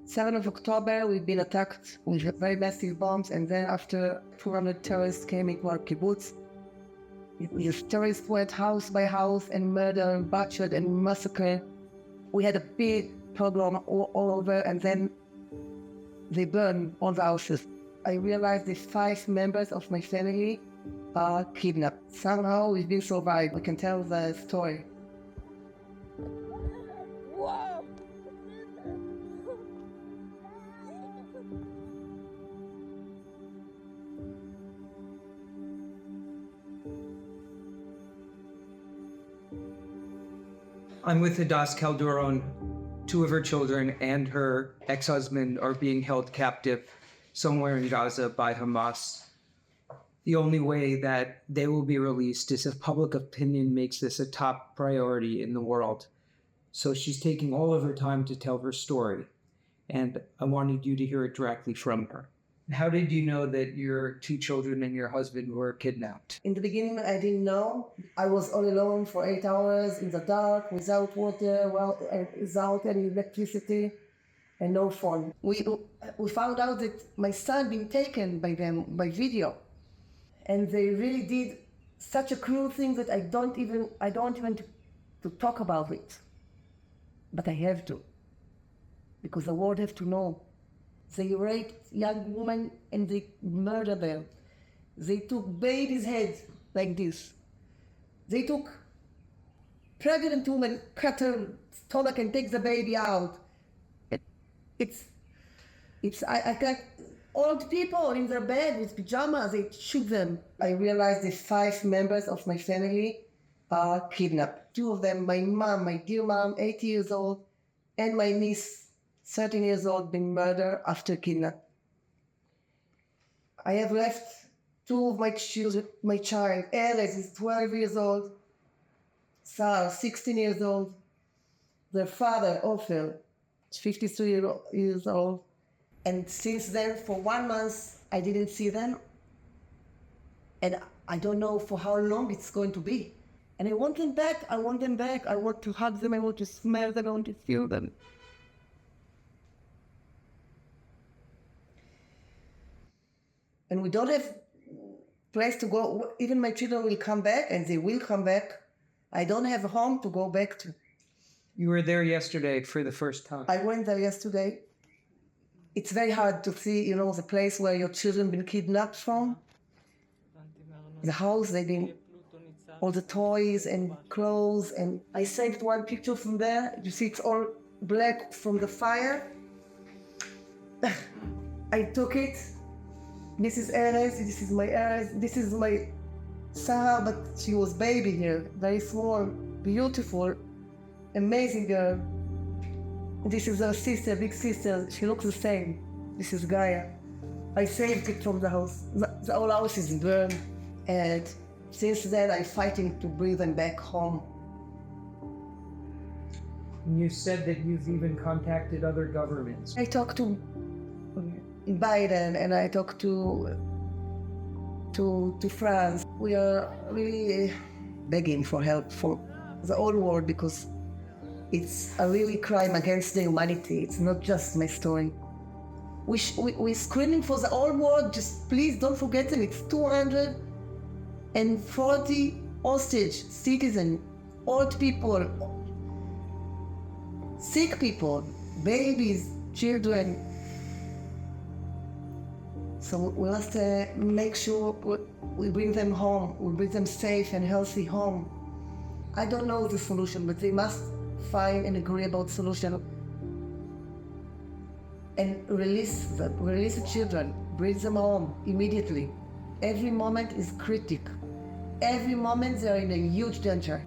7th of October, we've been attacked with very massive bombs, and then after 200 terrorists came into our kibbutz, these terrorists went house by house and murdered, butchered, and massacred. We had a big pogrom all over, and then they burned all the houses. I realized that 5 members of my family are kidnapped. Somehow we've been survived. We can tell the story. Whoa. I'm with Hadas Kalderon. 2 of her children and her ex-husband are being held captive somewhere in Gaza by Hamas. The only way that they will be released is if public opinion makes this a top priority in the world. So she's taking all of her time to tell her story, and I wanted you to hear it directly from her. How did you know that your 2 children and your husband were kidnapped? In the beginning, I didn't know. I was all alone for 8 hours in the dark, without water, without any electricity, and no phone. We found out that my son been taken by them by video, and they really did such a cruel thing that I don't even to talk about it. But I have to, because the world have to know. They raped young women and they murdered them. They took babies' heads like this. They took pregnant woman, cut her stomach and take the baby out. I can't. Old people in their bed with pajamas, they shoot them. I realized that 5 members of my family are kidnapped. 2 of them, my mom, my dear mom, 80 years old, and my niece, 13 years old, been murdered after kidnap. I have left 2 of my children, my child, Erez is 12 years old, Sahar, 16 years old, their father, Ofer, 53 years old. And since then, for 1 month, I didn't see them. And I don't know for how long it's going to be. And I want them back, I want to hug them, I want to smell them, I want to feel them. And we don't have place to go. Even my children will come back, and they will come back. I don't have a home to go back to. You were there yesterday for the first time. I went there yesterday. It's very hard to see, the place where your children been kidnapped from. The house, they've been, all the toys and clothes. And I saved 1 picture from there. You see, it's all black from the fire. I took it. This is Erez, this is my Sahar, but she was baby here, very small, beautiful, amazing girl. This is her sister, big sister, she looks the same. This is Gaia. I saved it from the house. The whole house is burned, and since then I'm fighting to bring them back home. You said that you've even contacted other governments. I talked to Biden and I talked to France. We are really begging for help for the whole world, because it's a really crime against the humanity. It's not just my story. We're screaming for the whole world, just please don't forget them. It's 240 hostage citizens, old people, sick people, babies, children. So we must make sure we bring them home, we bring them safe and healthy home. I don't know the solution, but they must find an agreeable solution and release the children, bring them home immediately. Every moment is critical. Every moment they're in a huge danger.